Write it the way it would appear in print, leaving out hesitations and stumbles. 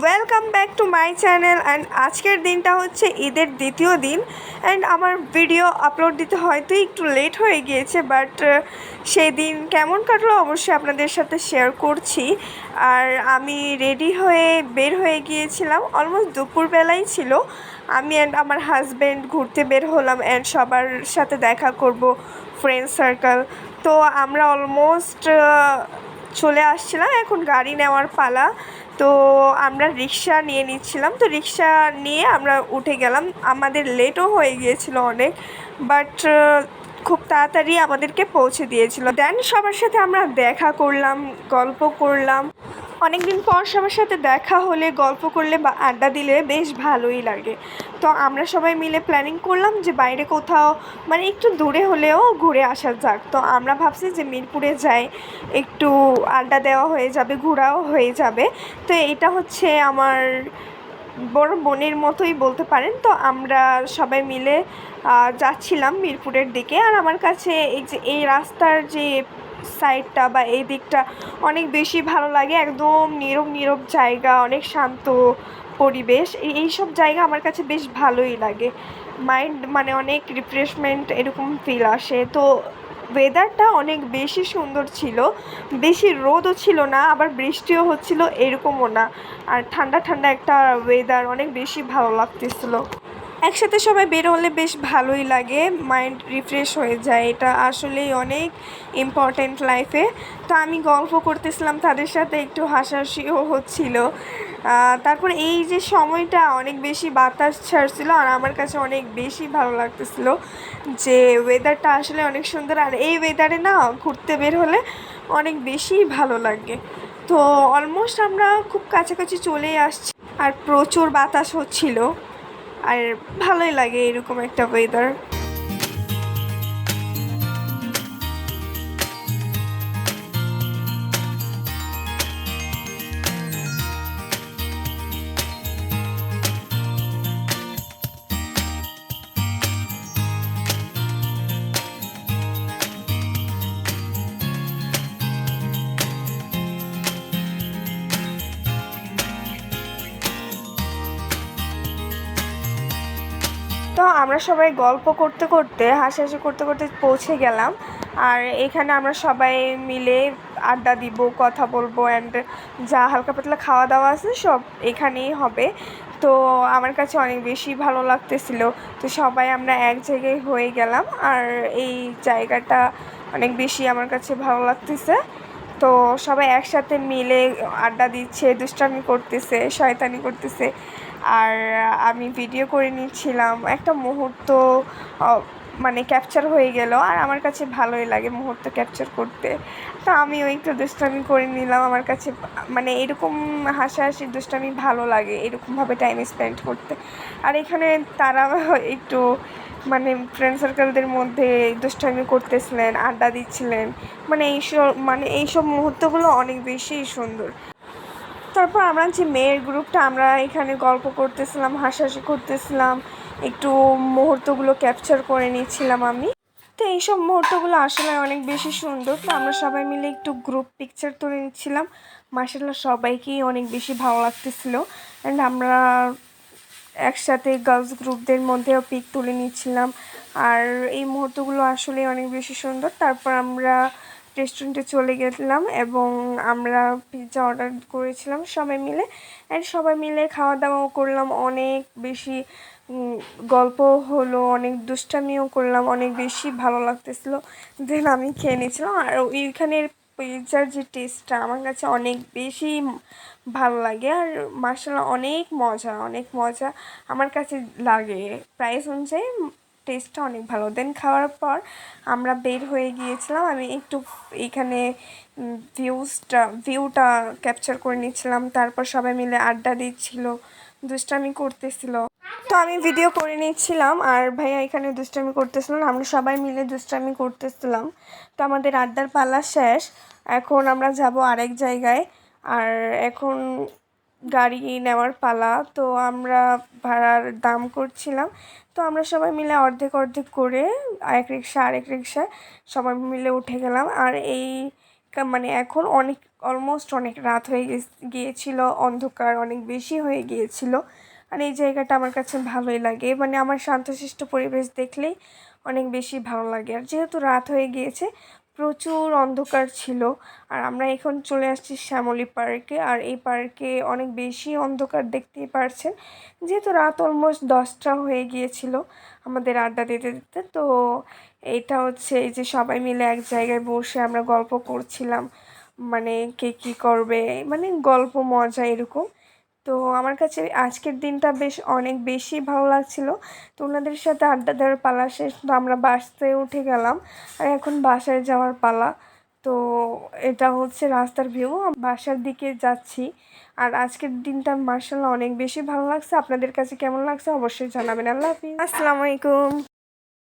Welcome back to my channel. And আজকের দিনটা হচ্ছে ঈদের দ্বিতীয় দিন। অ্যান্ড আমার ভিডিও আপলোড দিতে হয়তো একটু লেট হয়ে গিয়েছে, বাট সেই দিন কেমন কাটলো অবশ্যই আপনাদের সাথে শেয়ার করছি। আর আমি রেডি হয়ে বের হয়ে গিয়েছিলাম, অলমোস্ট দুপুরবেলাই ছিল। আমি অ্যান্ড আমার হাজব্যান্ড ঘুরতে বের হলাম অ্যান্ড সবার সাথে দেখা করব, ফ্রেন্ড সার্কেল। তো আমরা অলমোস্ট চলে আসছিলাম, এখন গাড়ি নেওয়ার পালা। তো আমরা রিক্সা নিয়ে নিচ্ছিলাম, তো রিক্সা নিয়ে আমরা উঠে গেলাম। আমাদের লেটও হয়ে গিয়েছিল অনেক, বাট খুব তাড়াতাড়ি আমাদেরকে পৌঁছে দিয়েছিল। দেন সবার সাথে আমরা দেখা করলাম, গল্প করলাম। অনেক দিন পর সবার সাথে দেখা হলে, গল্প করলে বা আড্ডা দিলে বেশ ভালোই লাগে। তো আমরা সবাই মিলে প্ল্যানিং করলাম যে বাইরে কোথাও, মানে একটু দূরে হলেও ঘুরে আসা যাক। তো আমরা ভাবছি যে মিরপুরে যাই, একটু আড্ডা দেওয়া হয়ে যাবে, ঘোরাও হয়ে যাবে। তো এটা হচ্ছে আমার বড় বোনের মতোই বলতে পারেন। তো আমরা সবাই মিলে যাচ্ছিলাম মিরপুরের দিকে। আর আমার কাছে এই যে এই রাস্তার যে সাইডটা বা এই দিকটা অনেক বেশি ভালো লাগে। একদম নীরব নীরব জায়গা, অনেক শান্ত পরিবেশ। এইসব জায়গা আমার কাছে বেশ ভালোই লাগে। মাইন্ড মানে অনেক রিফ্রেশমেন্ট এরকম ফিল আসে। তো ওয়েদারটা অনেক বেশি সুন্দর ছিল, বেশি রোদও ছিল না, আবার বৃষ্টিও হচ্ছিল এরকমও না। আর ঠান্ডা ঠান্ডা একটা ওয়েদার, অনেক বেশি ভালো লাগতেছিল। একসাথে সবাই বের হলে বেশ ভালোই লাগে, মাইন্ড রিফ্রেশ হয়ে যায়। এটা আসলেই অনেক ইম্পর্ট্যান্ট লাইফে। তো আমি গল্প করতেছিলাম তাদের সাথে, একটু হাসাহাসিও হচ্ছিল। তারপর এই যে সময়টা অনেক বেশি বাতাস ছাড়ছিল, আর আমার কাছে অনেক বেশি ভালো লাগতেছিল যে ওয়েদারটা আসলে অনেক সুন্দর। আর এই ওয়েদারে না ঘুরতে বের হলে অনেক বেশি ভালো লাগে। তো অলমোস্ট আমরা খুব কাছাকাছি চলেই আসছি, আর প্রচুর বাতাস হচ্ছিল। আর ভালোই লাগে এরকম একটা ওয়েদার। তো আমরা সবাই গল্প করতে করতে, হাসাহাসি করতে করতে পৌঁছে গেলাম। আর এখানে আমরা সবাই মিলে আড্ডা দিব, কথা বলবো, অ্যান্ড যা হালকা পাতলা খাওয়া দাওয়া আছে সব এখানেই হবে। তো আমার কাছে অনেক বেশি ভালো লাগতেছিল। তো সবাই আমরা এক জায়গায় হয়ে গেলাম, আর এই জায়গাটা অনেক বেশি আমার কাছে ভালো লাগতেছে। তো সবাই একসাথে মিলে আড্ডা দিচ্ছে, দুষ্টামি করতেছে, শয়তানি করতেছে। আর আমি ভিডিও করে নিচ্ছিলাম। একটা মুহূর্ত মানে ক্যাপচার হয়ে গেল, আর আমার কাছে ভালোই লাগে মুহূর্ত ক্যাপচার করতে। তো আমিও একটু দুষ্টামি করে নিলাম। আমার কাছে মানে এরকম হাসাহাসি দুষ্টামি ভালো লাগে, এরকমভাবে টাইম স্পেন্ড করতে। আর এখানে তারা একটু মানে ফ্রেন্ড সার্কেলদের মধ্যে দুষ্টামি করতেছিলেন, আড্ডা দিচ্ছিলেন। এইসব মুহূর্তগুলো অনেক বেশি সুন্দর। তারপর আমরা যে মেয়ের গ্রুপটা, আমরা এখানে গল্প করতেছিলাম, হাসাহাসি করতেছিলাম, একটু মুহূর্তগুলো ক্যাপচার করে নিচ্ছিলাম আমি। তো এইসব মুহূর্তগুলো আসলে অনেক বেশি সুন্দর। তো আমরা সবাই মিলে একটু গ্রুপ পিকচার তুলে নিচ্ছিলাম। মাশাআল্লাহ সবাইকেই অনেক বেশি ভালো লাগতেছিল। অ্যান্ড আমরা একসাথে গার্লস গ্রুপদের মধ্যেও পিক তুলে নিচ্ছিলাম। আর এই মুহূর্তগুলো আসলে অনেক বেশি সুন্দর। তারপর আমরা রেস্টুরেন্টে চলে গেলাম এবং আমরা পিৎজা অর্ডার করেছিলাম সবাই মিলে। অ্যান্ড সবাই মিলে খাওয়া দাওয়াও করলাম, অনেক বেশি গল্প হলো, অনেক দুষ্টামিও করলাম, অনেক বেশি ভালো লাগতেছিল। দেন আমি খেয়ে নিয়েছিলাম। আর ওইখানের পিৎজার যে টেস্টটা আমার কাছে অনেক বেশি ভালো লাগে। আর মাশাআল্লাহ অনেক মজা, অনেক মজা আমার কাছে লাগে। প্রাইস অনুযায়ী টেস্টটা অনেক ভালো। দেন খাওয়ার পর আমরা বের হয়ে গিয়েছিলাম। আমি একটু এইখানে ভিউটা ক্যাপচার করে নিচ্ছিলাম। তারপর সবাই মিলে আড্ডা দিচ্ছিল, দুষ্টামি করতেছিল। তো আমি ভিডিও করে নিচ্ছিলাম, আর ভাইয়া এখানে দুষ্টামি করতেছিলাম, আমরা সবাই মিলে দুষ্টামি করতেছিলাম। তো আমাদের আড্ডার পালা শেষ, এখন আমরা যাব আরেক জায়গায়। আর এখন গাড়ি নেওয়ার পালা। তো আমরা ভাড়ার দাম করছিলাম। তো আমরা সবাই মিলে অর্ধেক অর্ধেক করে এক রিক্সা আরেক রিক্সায় সবাই মিলে উঠে গেলাম। আর এই মানে এখন অনেক অলমোস্ট অনেক রাত হয়ে গিয়েছিল, অন্ধকার অনেক বেশি হয়ে গিয়েছিল। আর এই জায়গাটা আমার কাছে ভালোই লাগে, মানে আমার শান্তশিষ্ট পরিবেশ দেখলেই অনেক বেশি ভালো লাগে। আর যেহেতু রাত হয়ে গিয়েছে, প্রচুর অন্ধকার ছিল। আর আমরা এখন চলে আসছি শ্যামলী পার্কে। আর এই পার্কে অনেক বেশি অন্ধকার, দেখতেই পারছেন, যেহেতু রাত অলমোস্ট 10টা হয়ে গিয়েছিল আমাদের আড্ডা দিতে দিতে। তো এইটা হচ্ছে এই যে সবাই মিলে এক জায়গায় বসে আমরা গল্প করছিলাম, মানে কে কী করবে, মানে গল্প মজা এরকম। তো আমার কাছে আজকের দিনটা বেশ অনেক বেশি ভালো লাগছিল। তো ওনাদের সাথে আড্ডা দেওয়ার পালা শেষ, তো আমরা বাসে উঠে গেলাম। আর এখন বাসায় যাওয়ার পালা। তো এটা হচ্ছে রাস্তার ভিউ, বাসার দিকে যাচ্ছি। আর আজকের দিনটা মার্শাল্লাহ অনেক বেশি ভালো লাগছে। আপনাদের কাছে কেমন লাগছে অবশ্যই জানাবেন। আল্লাহ হাফিজ, আসসালামু আলাইকুম।